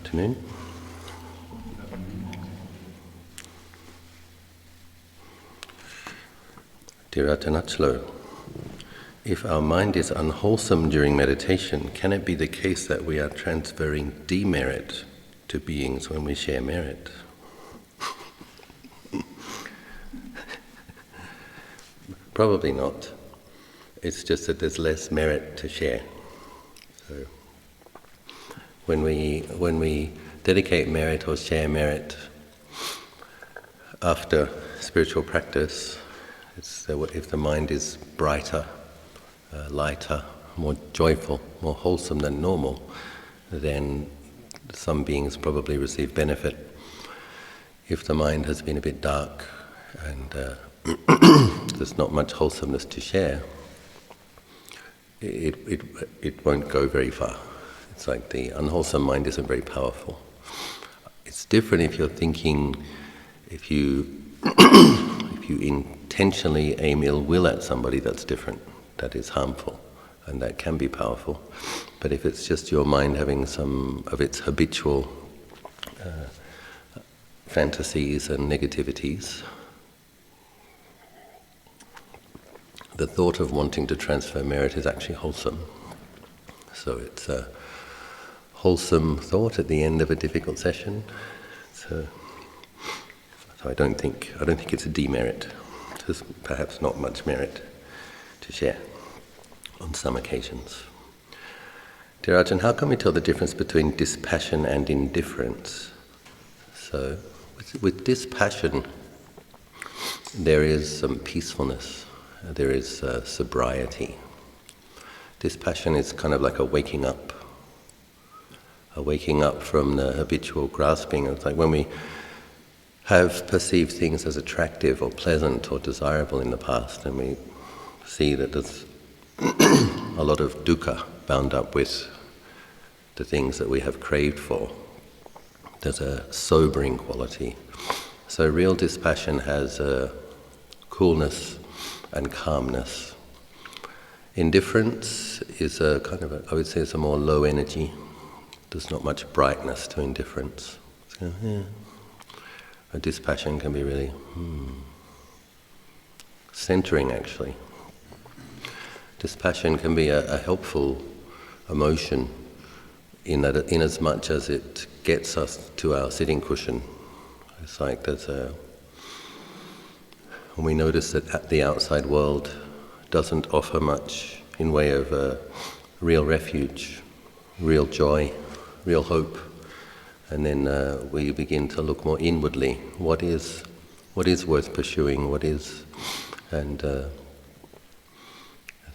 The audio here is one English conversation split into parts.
afternoon. Dear Ajahn, if our mind is unwholesome during meditation, can it be the case that we are transferring demerit to beings when we share merit? Probably not. It's just that there's less merit to share. So when we dedicate merit or share merit after spiritual practice, if the mind is brighter, lighter, more joyful, more wholesome than normal, then some beings probably receive benefit. If the mind has been a bit dark and there's not much wholesomeness to share, it won't go very far. It's like the unwholesome mind isn't very powerful. It's different if you're thinking, if you intentionally aim ill will at somebody, that's different. That is harmful, and that can be powerful. But if it's just your mind having some of its habitual fantasies and negativities, the thought of wanting to transfer merit is actually wholesome. So it's a wholesome thought at the end of a difficult session. So I don't think it's a demerit. There's perhaps not much merit to share on some occasions. Dear Ajahn, how can we tell the difference between dispassion and indifference? So with dispassion, there is some peacefulness. There is sobriety. Dispassion is kind of like a waking up from the habitual grasping. It's like when we have perceived things as attractive or pleasant or desirable in the past, and we see that there's a lot of dukkha bound up with the things that we have craved for. There's a sobering quality. So real dispassion has a coolness and calmness. Indifference is a kind of I would say it's a more low energy. There's not much brightness to indifference. So, a dispassion can be really centering, actually. Dispassion can be a helpful emotion in as much as it gets us to our sitting cushion. It's like when we notice that the outside world doesn't offer much in way of real refuge, real joy, real hope, and then we begin to look more inwardly. What is worth pursuing? And I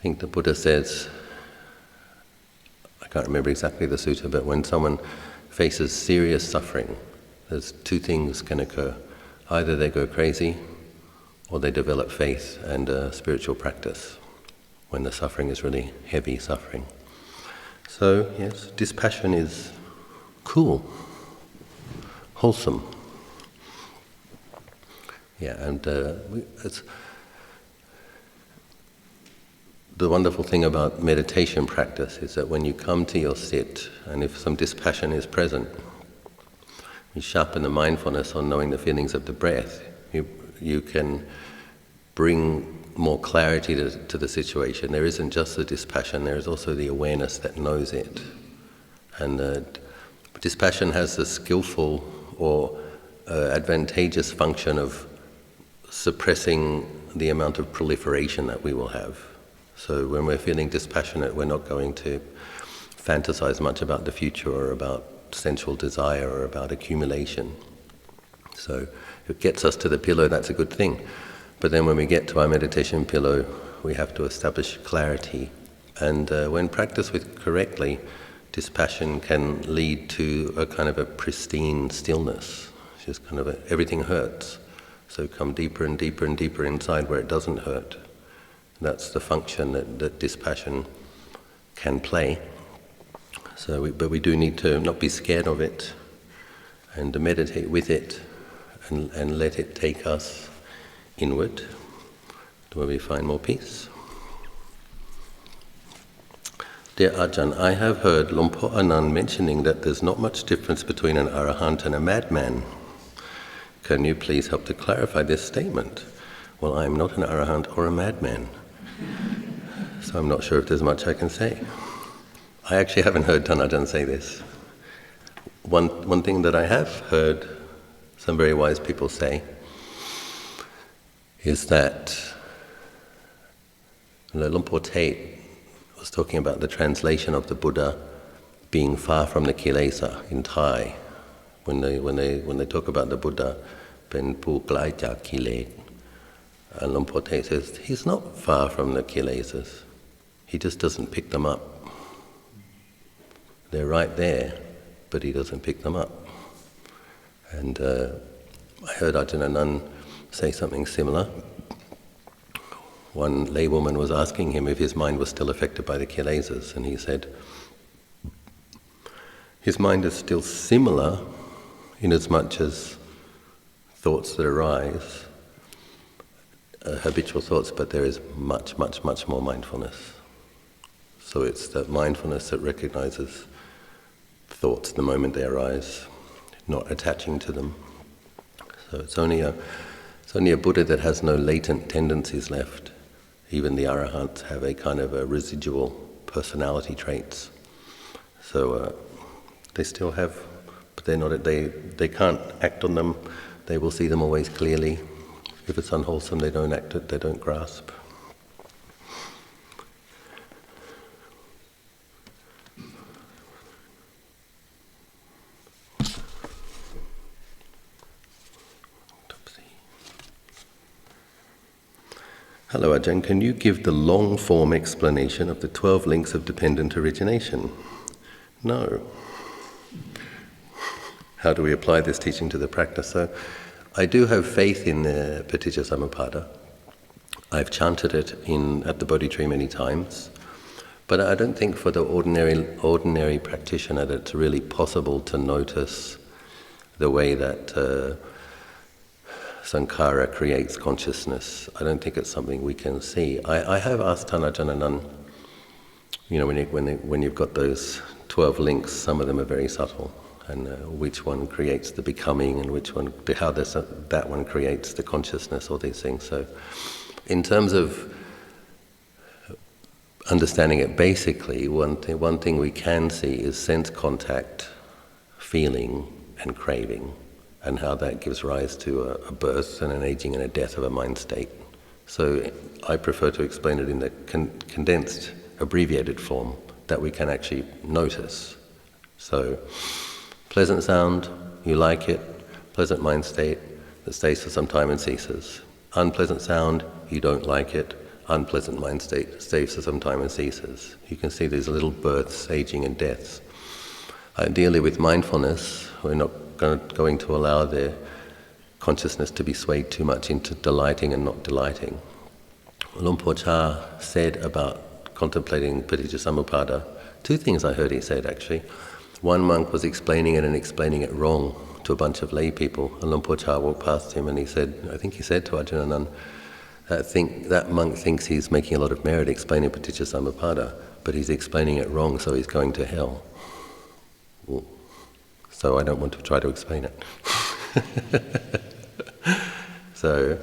think the Buddha says, I can't remember exactly the sutta, but when someone faces serious suffering, there's two things can occur. Either they go crazy, or they develop faith and spiritual practice when the suffering is really heavy suffering. So, yes, dispassion is cool, wholesome. Yeah, and it's the wonderful thing about meditation practice is that when you come to your sit, and if some dispassion is present, you sharpen the mindfulness on knowing the feelings of the breath. You can bring more clarity to the situation. There isn't just the dispassion, there is also the awareness that knows it. And dispassion has the skillful or advantageous function of suppressing the amount of proliferation that we will have. So when we're feeling dispassionate, we're not going to fantasize much about the future or about sensual desire or about accumulation. So if it gets us to the pillow, that's a good thing. But then when we get to our meditation pillow, we have to establish clarity. And when practiced with correctly, dispassion can lead to a kind of a pristine stillness. It's just kind of everything hurts. So come deeper and deeper and deeper inside where it doesn't hurt. That's the function that dispassion can play. But we do need to not be scared of it and to meditate with it and let it take us inward to where we find more peace. Dear Ajahn, I have heard Lumpur Anan mentioning that there's not much difference between an arahant and a madman. Can you please help to clarify this statement? Well, I am not an arahant or a madman, so I'm not sure if there's much I can say. I actually haven't heard Ajahn say this. One thing that I have heard some very wise people say is that Lumpur Tate was talking about the translation of the Buddha being far from the kilesa in Thai. When they talk about the Buddha, "Pen pu klai jak kilet," and Lumpur Tate says he's not far from the kilesas. He just doesn't pick them up. They're right there, but he doesn't pick them up. And I heard Ajahn Anan say something similar. One laywoman was asking him if his mind was still affected by the kilesas, and he said, his mind is still similar in as much as thoughts that arise, habitual thoughts, but there is much, much, much more mindfulness. So it's that mindfulness that recognizes thoughts the moment they arise, not attaching to them. So it's only a Buddha that has no latent tendencies left. Even the arahants have a kind of a residual personality traits. So they still have, but they're not. They can't act on them. They will see them always clearly. If it's unwholesome, they don't act it. They don't grasp. Hello Ajahn, can you give the long-form explanation of the 12 links of dependent origination? No. How do we apply this teaching to the practice? So, I do have faith in the Paticcasamuppada. I've chanted it at the Bodhi tree many times, but I don't think for the ordinary practitioner that it's really possible to notice the way that Sankhara creates consciousness. I don't think it's something we can see. I have asked Ajahn Anan, when you've got those 12 links, some of them are very subtle, and which one creates the becoming, and how that one creates the consciousness, all these things. So, in terms of understanding it basically, one thing we can see is sense contact, feeling, and craving, and how that gives rise to a birth and an aging and a death of a mind state. So I prefer to explain it in the condensed, abbreviated form that we can actually notice. So, pleasant sound, you like it, pleasant mind state that stays for some time and ceases. Unpleasant sound, you don't like it, unpleasant mind state stays for some time and ceases. You can see these little births, aging and deaths. Ideally with mindfulness, we're not going to allow the consciousness to be swayed too much into delighting and not delighting. Lumpur Cha said about contemplating Paticcasamuppada, two things I heard he said actually. One monk was explaining it wrong to a bunch of lay people, and Lumpur Cha walked past him and he said to Ajahn Anan, that monk thinks he's making a lot of merit explaining Paticcasamuppada, but he's explaining it wrong, so he's going to hell. So I don't want to try to explain it. So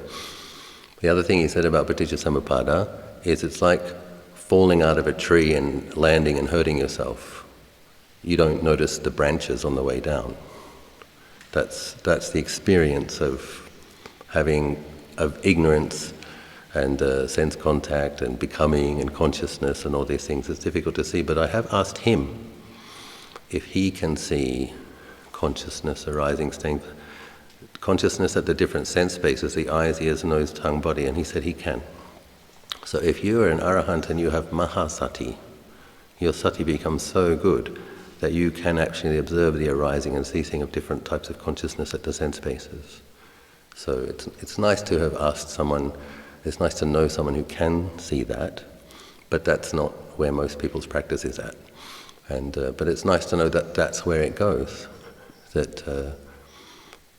the other thing he said about Paticcasamuppada is it's like falling out of a tree and landing and hurting yourself. You don't notice the branches on the way down. That's the experience of ignorance and sense contact and becoming and consciousness and all these things. It's difficult to see, but I have asked him if he can see consciousness arising, staying, consciousness at the different sense spaces, the eyes, ears, nose, tongue, body, and he said he can. So if you are an arahant and you have mahasati, your sati becomes so good that you can actually observe the arising and ceasing of different types of consciousness at the sense spaces. So it's nice to have asked someone, it's nice to know someone who can see that, but that's not where most people's practice is at. But it's nice to know that that's where it goes. That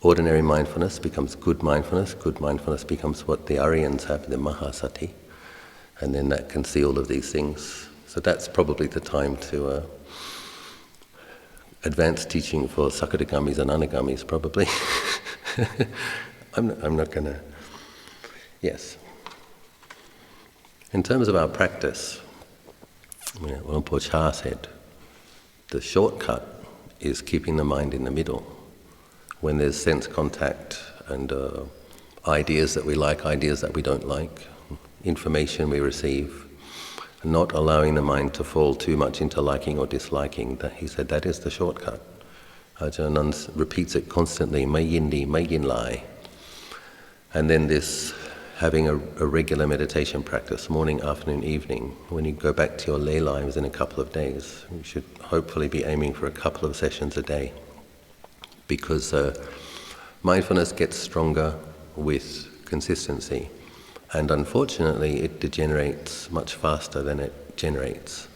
ordinary mindfulness becomes good mindfulness becomes what the Aryans have, the mahasati, and then that can see all of these things. So that's probably the time to advance teaching for Sakadagamis and Anagamis, probably. I'm not going to... Yes. In terms of our practice, Luang Por said, the shortcut is keeping the mind in the middle. When there's sense contact and ideas that we like, ideas that we don't like, information we receive, not allowing the mind to fall too much into liking or disliking, that he said that is the shortcut. Ajahn Anan repeats it constantly, mai yin di, mai yin lai. And then this, having a regular meditation practice, morning, afternoon, evening. When you go back to your lay lives in a couple of days, you should hopefully be aiming for a couple of sessions a day. Because mindfulness gets stronger with consistency. And unfortunately, it degenerates much faster than it generates.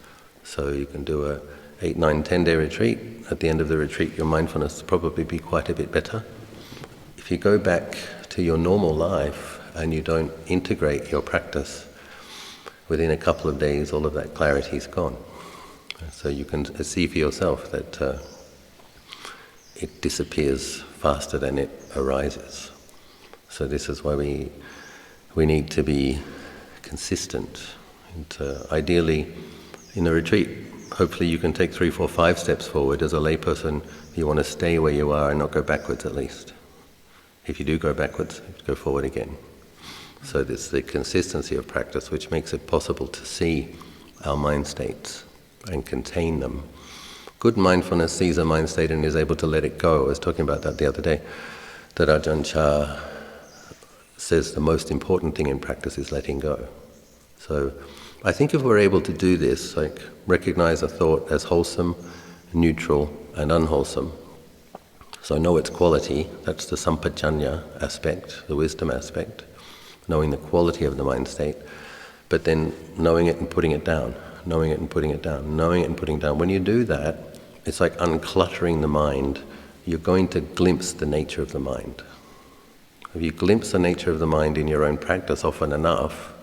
So you can do a 8, 9, 10-day retreat. At the end of the retreat, your mindfulness will probably be quite a bit better. If you go back to your normal life and you don't integrate your practice, within a couple of days, all of that clarity is gone. So you can see for yourself that it disappears faster than it arises. So this is why we need to be consistent. And ideally, in a retreat, hopefully you can take 3, 4, 5 steps forward. As a layperson, you want to stay where you are and not go backwards at least. If you do go backwards, go forward again. So there's the consistency of practice which makes it possible to see our mind states and contain them. Good mindfulness sees a mind state and is able to let it go. I was talking about that the other day, that Ajahn Chah says the most important thing in practice is letting go. So I think if we're able to do this, like recognize a thought as wholesome, neutral, and unwholesome, so know its quality, that's the sampajanya aspect, the wisdom aspect, knowing the quality of the mind state, but then knowing it and putting it down, knowing it and putting it down, knowing it and putting it down. When you do that, it's like uncluttering the mind. You're going to glimpse the nature of the mind. If you glimpse the nature of the mind in your own practice often enough,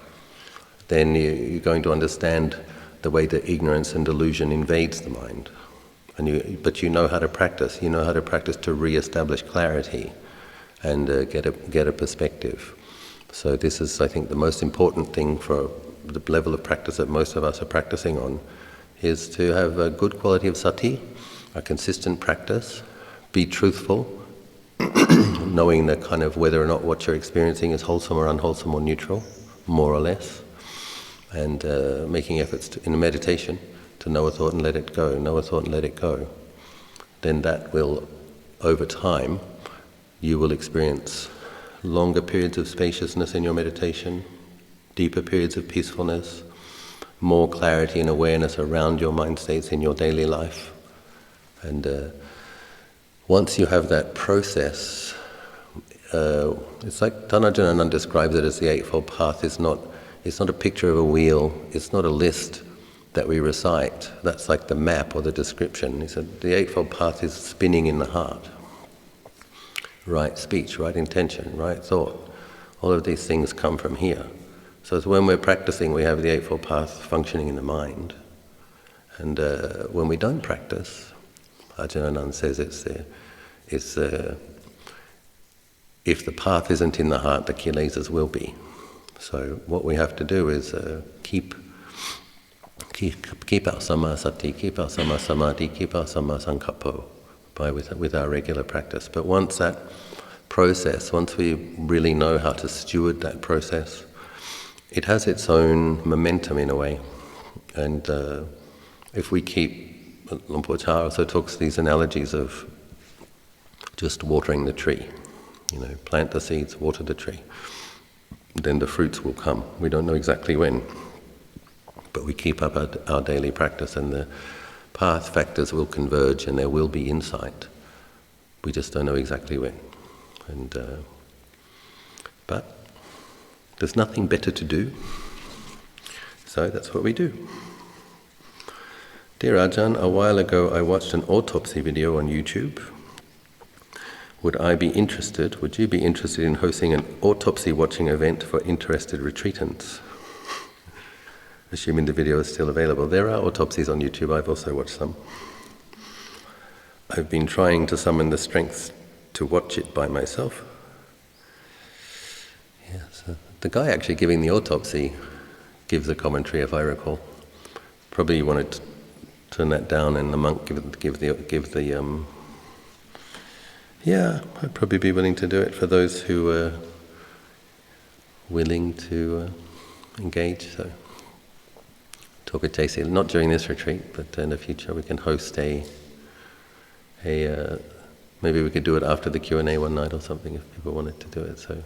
then you're going to understand the way that ignorance and delusion invades the mind. But you know how to practice. You know how to practice to re-establish clarity and get a perspective. So this is, I think, the most important thing for the level of practice that most of us are practicing on, is to have a good quality of sati, a consistent practice, be truthful, knowing the kind of whether or not what you're experiencing is wholesome or unwholesome or neutral, more or less, and making efforts in meditation to know a thought and let it go, know a thought and let it go. Then that will, over time, you will experience longer periods of spaciousness in your meditation, deeper periods of peacefulness, more clarity and awareness around your mind states in your daily life. And once you have that process, it's like Ajahn Anan describes it as the Eightfold Path. It's not a picture of a wheel, it's not a list that we recite. That's like the map or the description. He said the Eightfold Path is spinning in the heart. Right speech, right intention, right thought. All of these things come from here. So it's when we're practicing, we have the Eightfold Path functioning in the mind. And when we don't practice, Ajahn Anan says if the path isn't in the heart, the kilesas will be. So what we have to do is keep our samma sati, keep our samma samadhi, keep our samma sankappo with our regular practice. But once that process, once we really know how to steward that process, it has its own momentum in a way. And if we keep, Luang Por also talks these analogies of just watering the tree. Plant the seeds, water the tree. Then the fruits will come. We don't know exactly when. But we keep up our daily practice and the path factors will converge and there will be insight. We just don't know exactly when. But there's nothing better to do, so that's what we do. Dear Ajahn, a while ago I watched an autopsy video on YouTube. Would you be interested in hosting an autopsy watching event for interested retreatants? assuming the video is still available. There are autopsies on YouTube, I've also watched some. I've been trying to summon the strength to watch it by myself. Yeah, so the guy actually giving the autopsy gives a commentary, if I recall. Probably you wanted to turn that down, and the monk give the. Yeah, I'd probably be willing to do it for those who are willing to engage. So, talk with JC, not during this retreat, but in the future we can host maybe we could do it after the Q&A one night or something if people wanted to do it. So,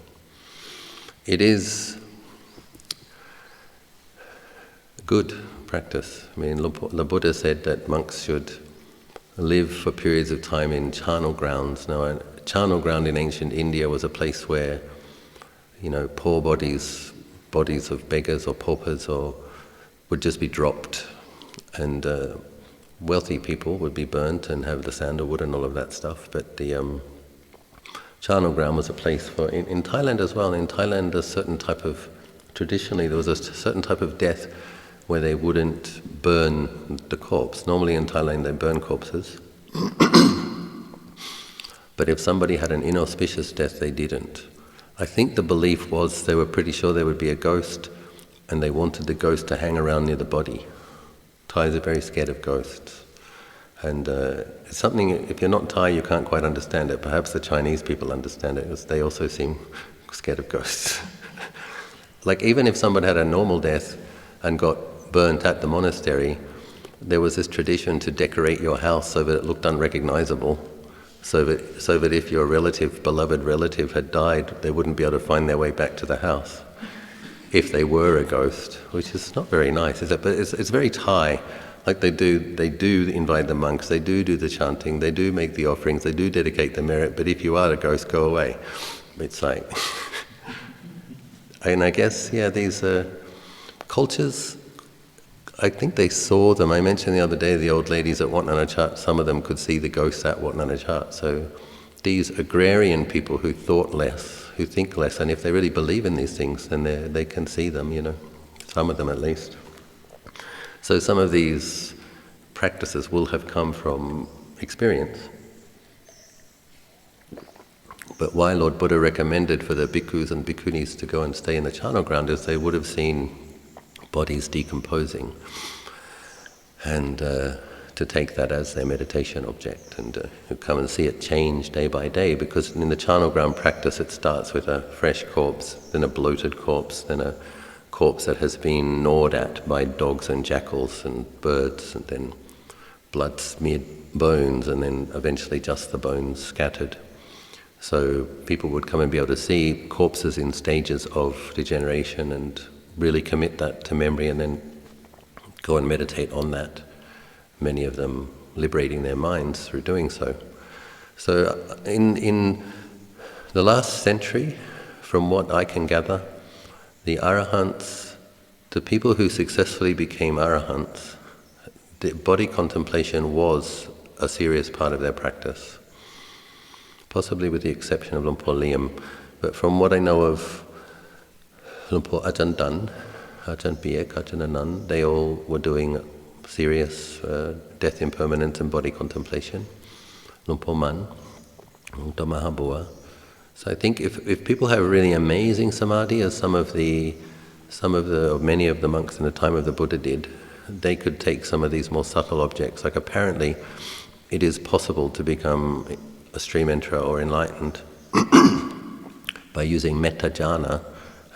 it is good practice. I mean, the Buddha said that monks should live for periods of time in charnel grounds. Now, a charnel ground in ancient India was a place where, poor bodies of beggars or paupers would just be dropped, and wealthy people would be burnt and have the sandalwood and all of that stuff. But the charnel ground was a place for, in Thailand as well. In Thailand, traditionally there was a certain type of death where they wouldn't burn the corpse. Normally in Thailand they burn corpses. But if somebody had an inauspicious death, they didn't. I think the belief was they were pretty sure there would be a ghost, and they wanted the ghost to hang around near the body. Thais are very scared of ghosts. And it's something, if you're not Thai, you can't quite understand it. Perhaps the Chinese people understand it, because they also seem scared of ghosts. Like, even if somebody had a normal death and got burnt at the monastery, there was this tradition to decorate your house so that it looked unrecognizable, so that if your beloved relative had died, they wouldn't be able to find their way back to the house if they were a ghost, which is not very nice, is it? But it's very Thai. Like, they do invite the monks, they do the chanting, they do make the offerings, they do dedicate the merit, but if you are a ghost, go away. It's like... And I guess, these cultures, I think they saw them. I mentioned the other day the old ladies at Wat Nanachat, some of them could see the ghosts at Wat Nanachat. So these agrarian people who thought less, who think less, and if they really believe in these things, then they can see them, some of them at least. So some of these practices will have come from experience. But why Lord Buddha recommended for the bhikkhus and bhikkhunis to go and stay in the charnel ground is they would have seen bodies decomposing, and to take that as their meditation object, and come and see it change day by day, because in the charnel ground practice it starts with a fresh corpse, then a bloated corpse, then a corpse that has been gnawed at by dogs and jackals and birds, and then blood-smeared bones, and then eventually just the bones scattered. So people would come and be able to see corpses in stages of degeneration and really commit that to memory, and then go and meditate on that, many of them liberating their minds through doing so. So in the last century, from what I can gather, the arahants, the people who successfully became arahants, the body contemplation was a serious part of their practice, possibly with the exception of Luang Por Liam. But from what I know of Luang Por Ajahn Dan, Ajahn Biek, Ajahn Anan, they all were doing serious death impermanence and body contemplation. Luang Por Man, Luang Por Mahabua. So I think if people have really amazing samadhi, as many of the monks in the time of the Buddha did, they could take some of these more subtle objects. Like, apparently it is possible to become a stream enterer or enlightened by using metta jhana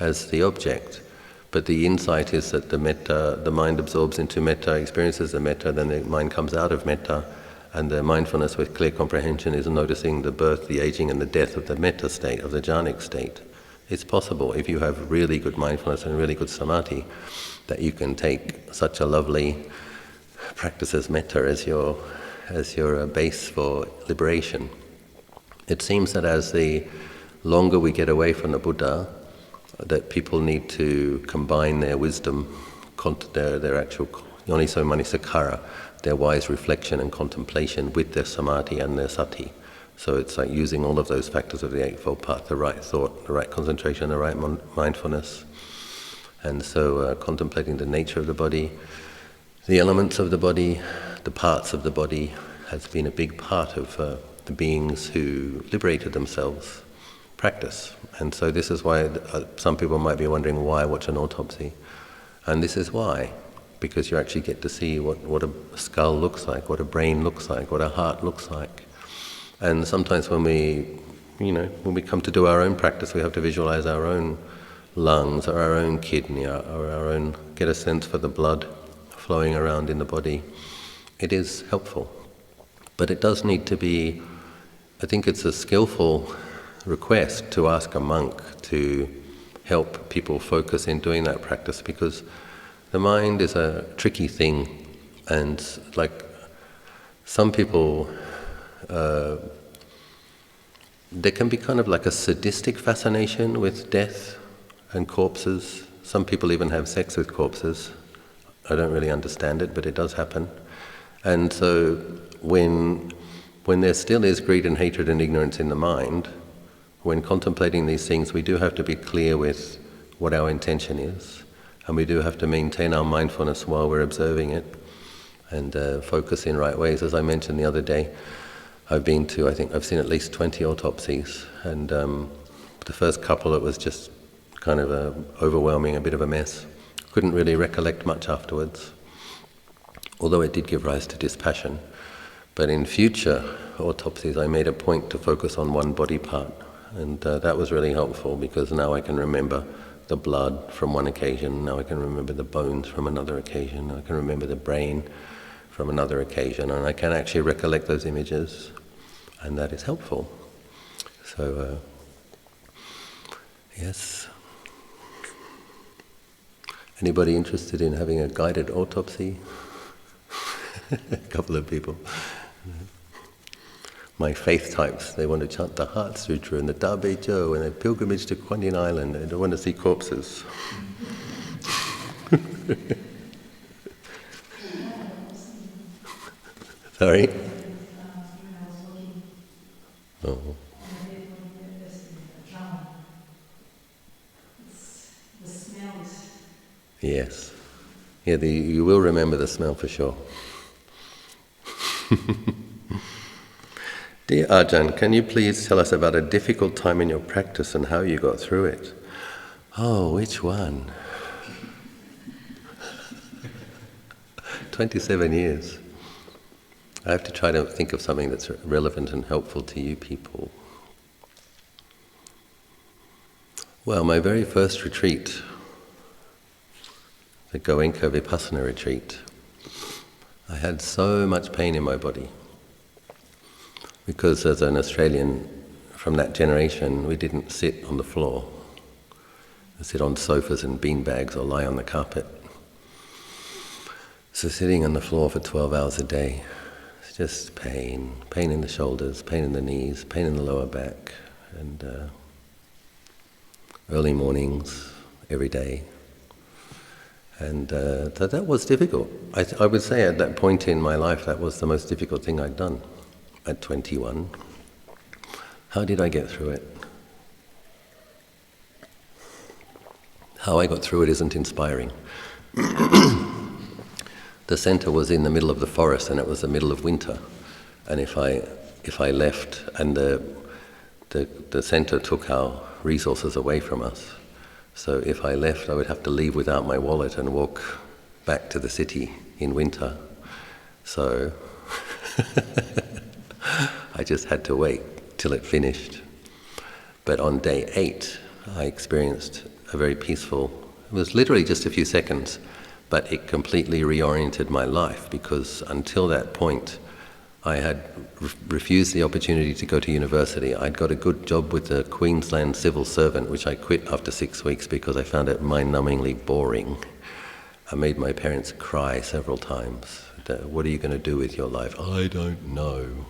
as the object. But the insight is that the mind absorbs into metta, experiences the metta, then the mind comes out of metta, and the mindfulness with clear comprehension is noticing the birth, the aging, and the death of the metta state, of the jhanic state. It's possible, if you have really good mindfulness and really good samadhi, that you can take such a lovely practice as metta as your base for liberation. It seems that as the longer we get away from the Buddha, that people need to combine their wisdom, their actual yoniso manasikara, their wise reflection and contemplation, with their samadhi and their sati. So it's like using all of those factors of the Eightfold Path, the right thought, the right concentration, the right mindfulness. And so contemplating the nature of the body, the elements of the body, the parts of the body has been a big part of the beings who liberated themselves practice. And so this is why some people might be wondering why watch an autopsy. And this is why, because you actually get to see what a skull looks like, what a brain looks like, what a heart looks like. And sometimes when we come to do our own practice, we have to visualize our own lungs or our own kidney or our own, get a sense for the blood flowing around in the body. It is helpful. But it does need to be, I think it's a skillful request to ask a monk to help people focus in doing that practice, because the mind is a tricky thing, and like some people, there can be kind of like a sadistic fascination with death and corpses. Some people even have sex with corpses. I don't really understand it, but it does happen. And so when there still is greed and hatred and ignorance in the mind, when contemplating these things, we do have to be clear with what our intention is, and we do have to maintain our mindfulness while we're observing it, and focus in right ways. As I mentioned the other day, I think I've seen at least 20 autopsies, and the first couple it was just kind of overwhelming, a bit of a mess. Couldn't really recollect much afterwards, although it did give rise to dispassion. But in future autopsies I made a point to focus on one body part, and that was really helpful, because now I can remember the blood from one occasion, now I can remember the bones from another occasion, I can remember the brain from another occasion, and I can actually recollect those images, and that is helpful. So, yes. Anybody interested in having a guided autopsy? A couple of people. My faith types, they want to chant the Heart Sutra and the Da Bei Jo and a pilgrimage to Kuan Yin Island. They don't want to see corpses. Sorry? Oh. Yes. Yeah, you will remember the smell for sure. Dear Ajahn, can you please tell us about a difficult time in your practice and how you got through it? Oh, which one? 27 years. I have to try to think of something that's relevant and helpful to you people. Well, my very first retreat, the Goenka Vipassana retreat, I had so much pain in my body. Because as an Australian from that generation, we didn't sit on the floor. We sit on sofas and beanbags or lie on the carpet. So sitting on the floor for 12 hours a day, it's just pain in the shoulders, pain in the knees, pain in the lower back, and early mornings every day. And that was difficult. I would say at that point in my life, that was the most difficult thing I'd done. At 21. How did I get through it? How I got through it isn't inspiring. The center was in the middle of the forest, and it was the middle of winter. And if I left, and the center took our resources away from us, so if I left, I would have to leave without my wallet and walk back to the city in winter. So I just had to wait till it finished. But on day 8, I experienced a very peaceful, it was literally just a few seconds, but it completely reoriented my life, because until that point, I had refused the opportunity to go to university. I'd got a good job with the Queensland civil servant, which I quit after 6 weeks because I found it mind-numbingly boring. I made my parents cry several times. What are you going to do with your life? I don't know.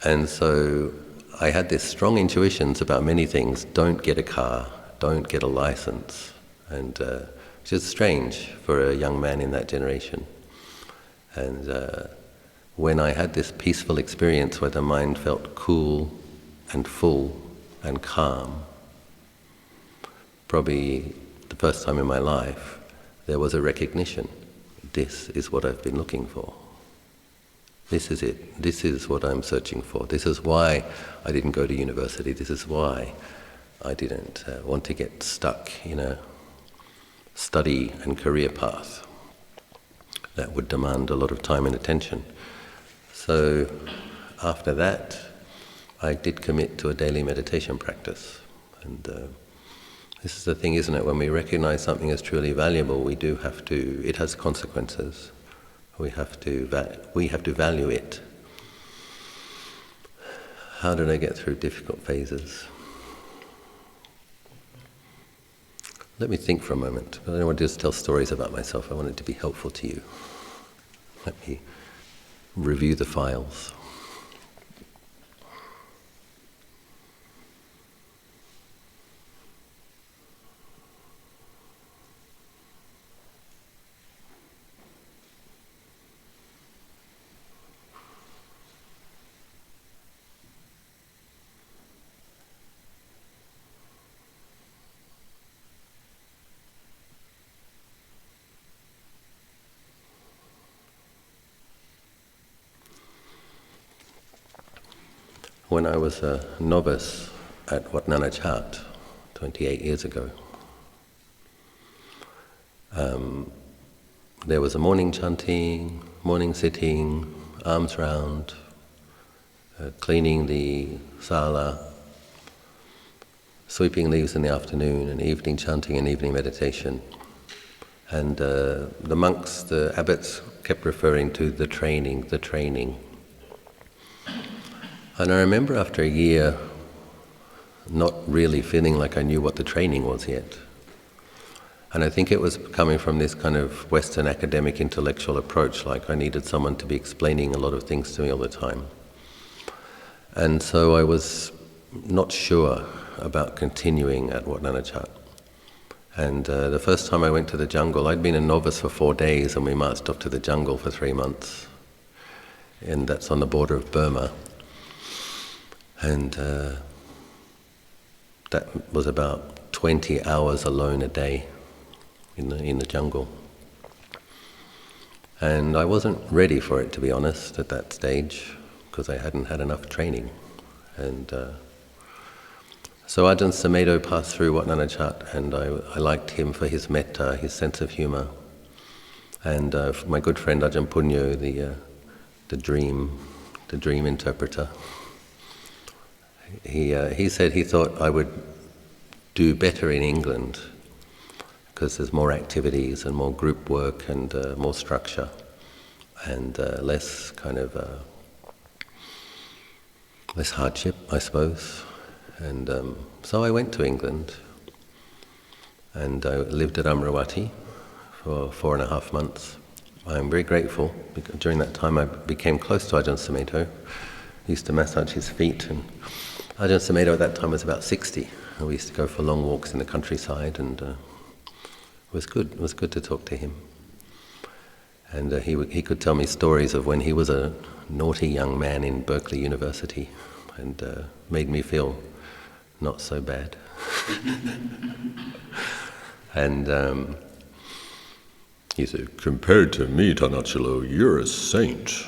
And so I had this strong intuitions about many things. Don't get a car, don't get a license. And which is strange for a young man in that generation. And when I had this peaceful experience where the mind felt cool and full and calm, probably the first time in my life, there was a recognition. This is what I've been looking for. This is it. This is what I'm searching for. This is why I didn't go to university. This is why I didn't want to get stuck in a study and career path that would demand a lot of time and attention. So after that, I did commit to a daily meditation practice. And this is the thing, isn't it? When we recognize something as truly valuable, we do have to, it has consequences. We have to value it. How did I get through difficult phases? Let me think for a moment. I don't want to just tell stories about myself. I want it to be helpful to you. Let me review the files. When I was a novice at Untitled Chapter 28 years ago, there was a morning chanting, morning sitting, arms round, cleaning the sala, sweeping leaves in the afternoon, and evening chanting and evening meditation. And the monks, the abbots, kept referring to the training. And I remember after a year not really feeling like I knew what the training was yet. And I think it was coming from this kind of Western academic intellectual approach, like I needed someone to be explaining a lot of things to me all the time. And so I was not sure about continuing at Untitled Chapter. And the first time I went to the jungle, I'd been a novice for 4 days and we marched off to the jungle for 3 months. And that's on the border of Burma. And that was about 20 hours alone a day in the jungle. And I wasn't ready for it, to be honest, at that stage, because I hadn't had enough training. And so Ajahn Anan passed through Untitled Chapter, and I liked him for his metta, his sense of humour. And my good friend Ajahn Punyo, the dream interpreter, he said he thought I would do better in England because there's more activities and more group work and more structure and less kind of less hardship, I suppose. And so I went to England and I lived at Amravati for 4.5 months. I'm very grateful because during that time I became close to Ajahn Sumedho. I used to massage his feet, and Ajahn Sumedho at that time was about 60. And we used to go for long walks in the countryside, and it was good. It was good to talk to him. And he could tell me stories of when he was a naughty young man in Berkeley University, and made me feel not so bad. And he said, "Compared to me, Tanachalo, you're a saint."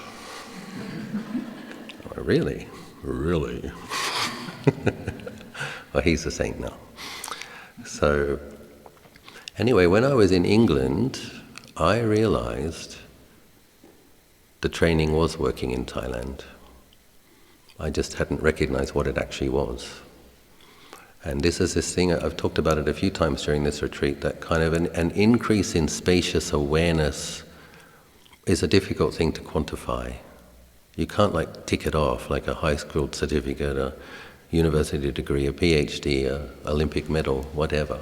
Oh, really? Really? Well, he's a saint now. So, anyway, when I was in England, I realized the training was working in Thailand. I just hadn't recognized what it actually was. And this is this thing, I've talked about it a few times during this retreat, that kind of an increase in spacious awareness is a difficult thing to quantify. You can't like tick it off like a high school certificate, a university degree, a PhD, a Olympic medal, whatever.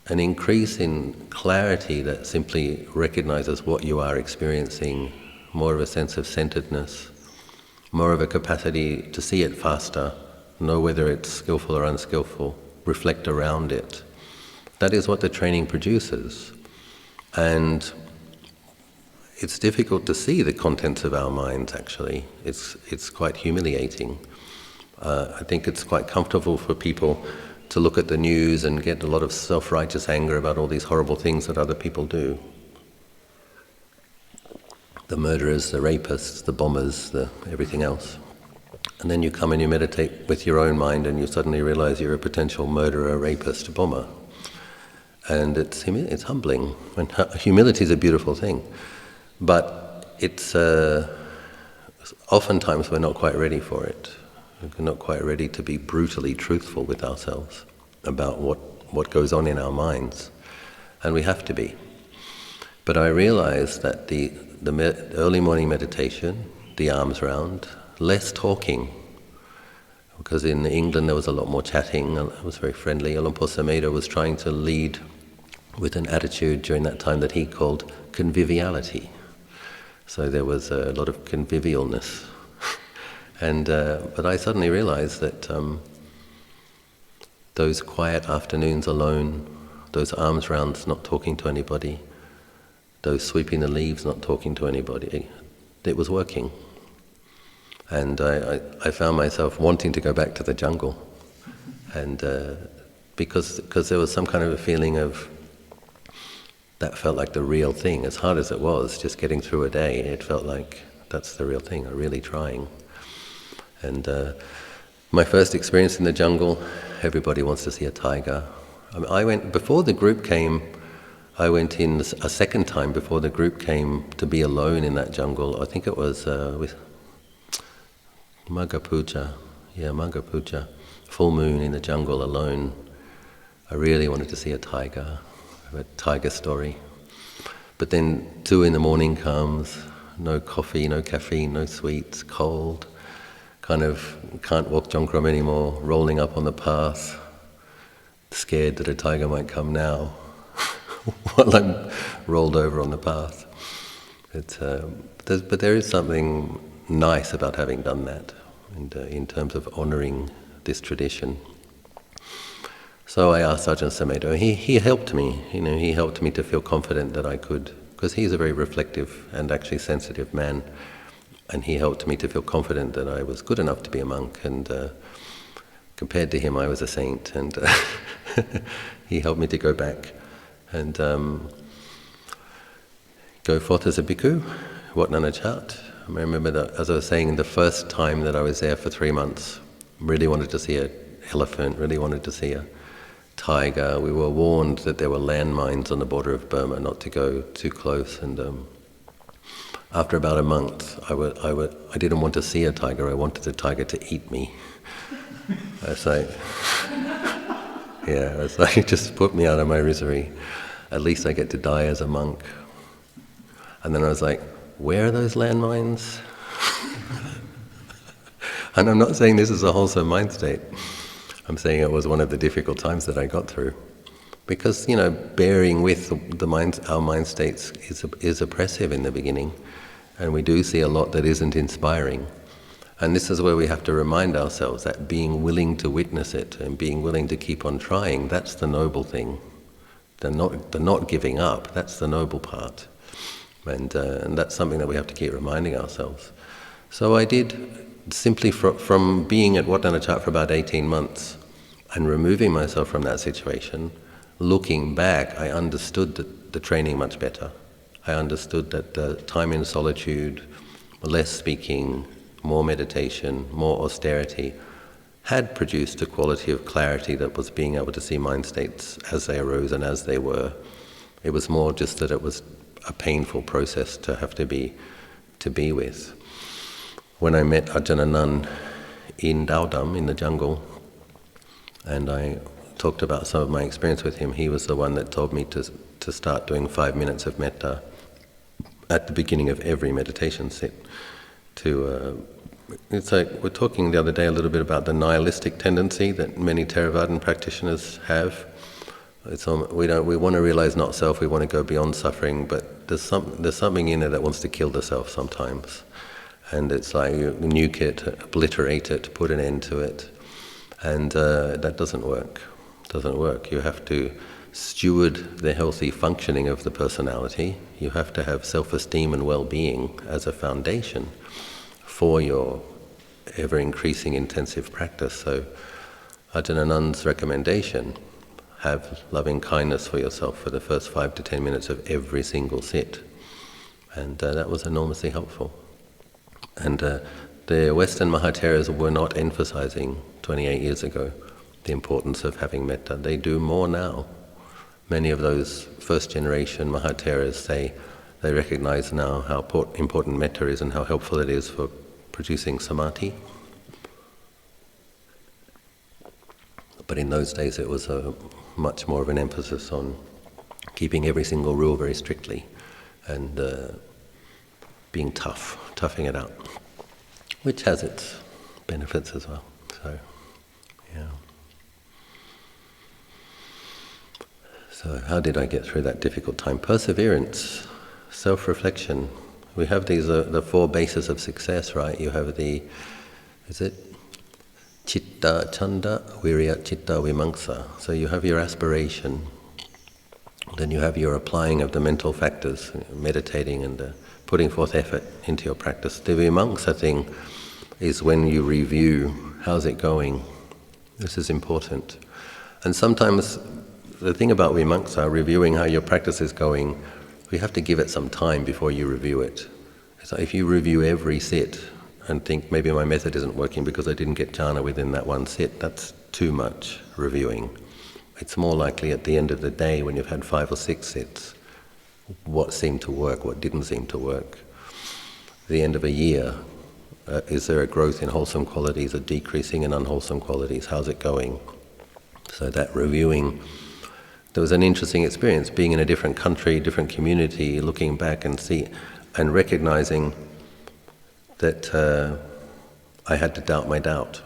An increase in clarity that simply recognizes what you are experiencing, more of a sense of centeredness, more of a capacity to see it faster, know whether it's skillful or unskillful, reflect around it. That is what the training produces. And it's difficult to see the contents of our minds, actually. It's quite humiliating. I think it's quite comfortable for people to look at the news and get a lot of self-righteous anger about all these horrible things that other people do. The murderers, the rapists, the bombers, everything else. And then you come and you meditate with your own mind and you suddenly realize you're a potential murderer, rapist, bomber. And it's humbling. And humility is a beautiful thing. But it's oftentimes we're not quite ready for it. We're not quite ready to be brutally truthful with ourselves about what goes on in our minds. And we have to be. But I realized that the early morning meditation, the arms round, less talking, because in England there was a lot more chatting. It was very friendly. Lumpur Sameda was trying to lead with an attitude during that time that he called conviviality. So there was a lot of convivialness. But I suddenly realized that those quiet afternoons alone, those arms rounds not talking to anybody, those sweeping the leaves not talking to anybody, it was working. And I found myself wanting to go back to the jungle, and because there was some kind of a feeling of that felt like the real thing. As hard as it was, just getting through a day, it felt like that's the real thing. I'm really trying. And my first experience in the jungle, everybody wants to see a tiger. I went before the group came. I went in a second time before the group came to be alone in that jungle. I think it was with Magha Puja, Magha Puja, full moon in the jungle alone. I really wanted to see a tiger, a tiger story. But then 2 a.m. comes, no coffee, no caffeine, no sweets, cold, kind of can't walk Jongkram anymore, rolling up on the path, scared that a tiger might come now, while I'm rolled over on the path. But there is something nice about having done that, and in terms of honouring this tradition. So I asked Ajahn Sameda. He helped me. He helped me to feel confident that I could, because he's a very reflective and actually sensitive man, and he helped me to feel confident that I was good enough to be a monk. And compared to him, I was a saint. And he helped me to go back and go forth as a bhikkhu, Wat Nanachat. I remember that, as I was saying, the first time that I was there for 3 months, really wanted to see an elephant, really wanted to see a tiger. We were warned that there were landmines on the border of Burma, not to go too close. And after about a month, I didn't want to see a tiger. I wanted the tiger to eat me. I was like, just put me out of my misery. At least I get to die as a monk. And then I was like, where are those landmines? And I'm not saying this is a wholesome mind state. I'm saying it was one of the difficult times that I got through. Because, bearing with our mind states is oppressive in the beginning. And we do see a lot that isn't inspiring. And this is where we have to remind ourselves that being willing to witness it and being willing to keep on trying, that's the noble thing. The not giving up, that's the noble part. And that's something that we have to keep reminding ourselves. So I did, simply from being at Wat Nanachat for about 18 months and removing myself from that situation, looking back, I understood the training much better. I understood that the time in solitude, less speaking, more meditation, more austerity, had produced a quality of clarity that was being able to see mind states as they arose and as they were. It was more just that it was a painful process to have to be with. When I met Ajahn Anan in Daudam, in the jungle, and I talked about some of my experience with him, he was the one that told me to start doing 5 minutes of metta at the beginning of every meditation sit. It's like we're talking the other day a little bit about the nihilistic tendency that many Theravadan practitioners have. We want to realize not self. We want to go beyond suffering, but there's something in it that wants to kill the self sometimes, and it's like you nuke it, obliterate it, put an end to it, and that doesn't work. You have to steward the healthy functioning of the personality. You have to have self-esteem and well-being as a foundation for your ever-increasing intensive practice. So Ajahn Anan's recommendation, have loving kindness for yourself for the first 5 to 10 minutes of every single sit. And that was enormously helpful. And the Western Mahatheras were not emphasizing 28 years ago the importance of having metta. They do more now. Many of those first generation Mahatheras say they recognize now how important metta is and how helpful it is for producing samadhi. But in those days it was much more of an emphasis on keeping every single rule very strictly and being toughing it out, which has its benefits as well. So, yeah. So how did I get through that difficult time? Perseverance, self-reflection. We have these the 4 bases of success, right? You have Chitta chanda, virya, chitta vimamsa. So you have your aspiration, then you have your applying of the mental factors, meditating and putting forth effort into your practice. The vimamsa thing is when you review, how's it going? This is important. And sometimes the thing about vimamsa, reviewing how your practice is going, we have to give it some time before you review it. So if you review every sit and think maybe my method isn't working because I didn't get jhana within that one sit, that's too much reviewing. It's more likely at the end of the day when you've had 5 or 6 sits, what seemed to work, what didn't seem to work. At the end of a year, is there a growth in wholesome qualities, a decreasing in unwholesome qualities? How's it going? So that reviewing, there was an interesting experience being in a different country, different community, looking back and recognizing that I had to doubt my doubt.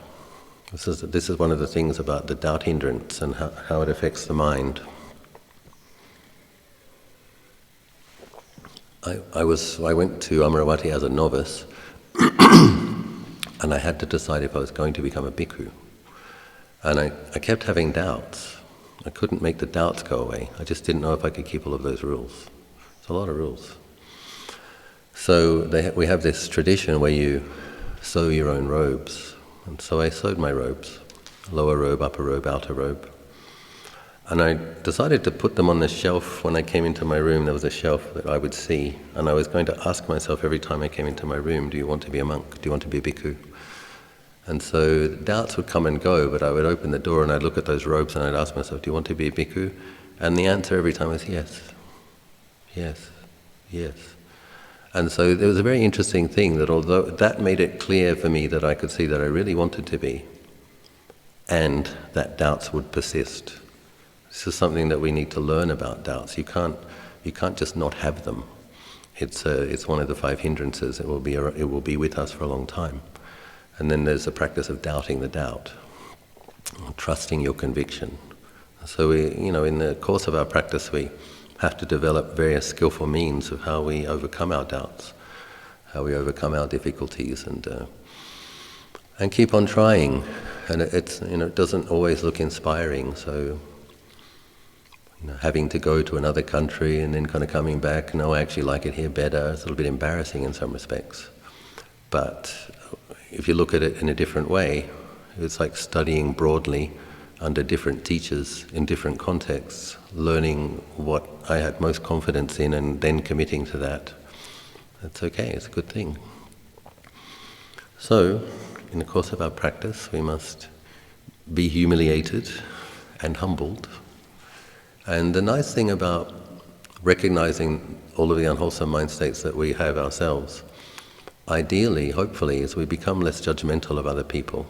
This is one of the things about the doubt hindrance and how it affects the mind. I went to Amaravati as a novice and I had to decide if I was going to become a bhikkhu. And I kept having doubts. I couldn't make the doubts go away. I just didn't know if I could keep all of those rules. It's a lot of rules. So we have this tradition where you sew your own robes. And so I sewed my robes, lower robe, upper robe, outer robe. And I decided to put them on the shelf. When I came into my room, there was a shelf that I would see. And I was going to ask myself every time I came into my room, do you want to be a monk? Do you want to be a bhikkhu? And so doubts would come and go, but I would open the door and I'd look at those robes and I'd ask myself, do you want to be a bhikkhu? And the answer every time was yes, yes, yes. And so there was a very interesting thing that although that made it clear for me that I could see that I really wanted to be, and that doubts would persist. This is something that we need to learn about doubts. You can't just not have them. It's one of the 5 hindrances. It will be with us for a long time. And then there's the practice of doubting the doubt, trusting your conviction. So in the course of our practice, we have to develop various skillful means of how we overcome our doubts, how we overcome our difficulties, and keep on trying. And it doesn't always look inspiring. So having to go to another country and then kind of coming back, no, I actually like it here better. It's a little bit embarrassing in some respects. But if you look at it in a different way, it's like studying broadly under different teachers in different contexts, learning what I had most confidence in and then committing to that. That's okay, it's a good thing. So, in the course of our practice, we must be humiliated and humbled. And the nice thing about recognizing all of the unwholesome mind states that we have ourselves, ideally, hopefully, is we become less judgmental of other people.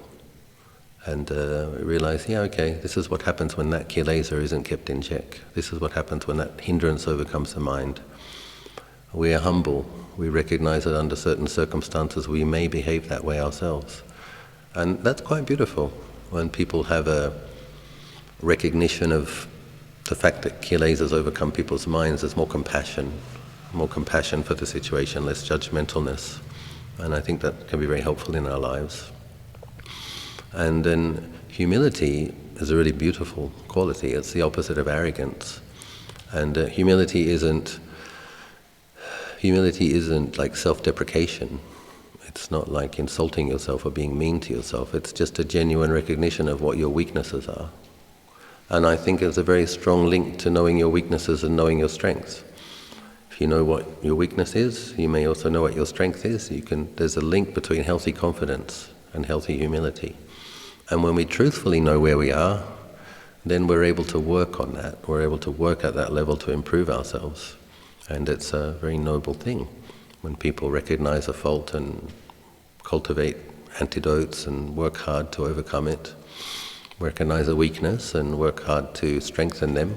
And we realize, yeah, okay, this is what happens when that kilesa isn't kept in check. This is what happens when that hindrance overcomes the mind. We are humble. We recognize that under certain circumstances we may behave that way ourselves. And that's quite beautiful when people have a recognition of the fact that kilesas overcome people's minds. There's more compassion for the situation, less judgmentalness. And I think that can be very helpful in our lives. And then humility is a really beautiful quality. It's the opposite of arrogance. And humility isn't like self-deprecation. It's not like insulting yourself or being mean to yourself. It's just a genuine recognition of what your weaknesses are. And I think there's a very strong link to knowing your weaknesses and knowing your strengths. If you know what your weakness is, you may also know what your strength is. There's a link between healthy confidence and healthy humility. And when we truthfully know where we are, then we're able to work on that. We're able to work at that level to improve ourselves. And it's a very noble thing when people recognize a fault and cultivate antidotes and work hard to overcome it, recognize a weakness and work hard to strengthen them,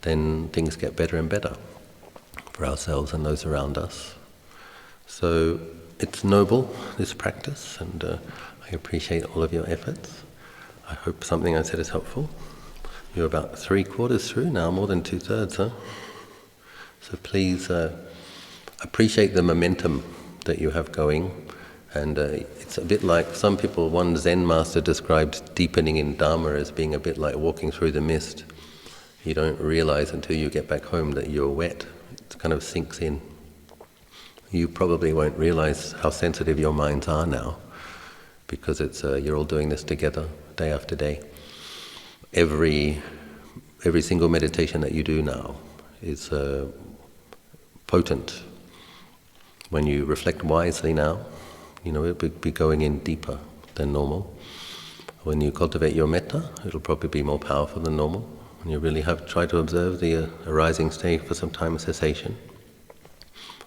then things get better and better for ourselves and those around us. So it's noble, this practice, and I appreciate all of your efforts. I hope something I said is helpful. You're about 3/4 through now, more than 2/3, huh? So please appreciate the momentum that you have going. And it's a bit like some people, one Zen master described deepening in Dharma as being a bit like walking through the mist. You don't realize until you get back home that you're wet. It kind of sinks in. You probably won't realize how sensitive your minds are now, because you're all doing this together, day after day. Every single meditation that you do now is potent. When you reflect wisely now, it'll be going in deeper than normal. When you cultivate your metta, it'll probably be more powerful than normal. When you really try to observe the arising state for some time of cessation,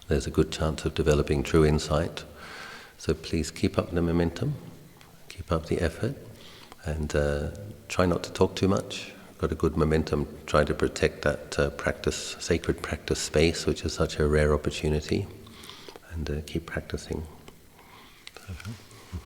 there's a good chance of developing true insight. So please keep up the momentum, keep up the effort, and try not to talk too much. Got a good momentum, try to protect that sacred practice space, which is such a rare opportunity, and keep practicing. Okay.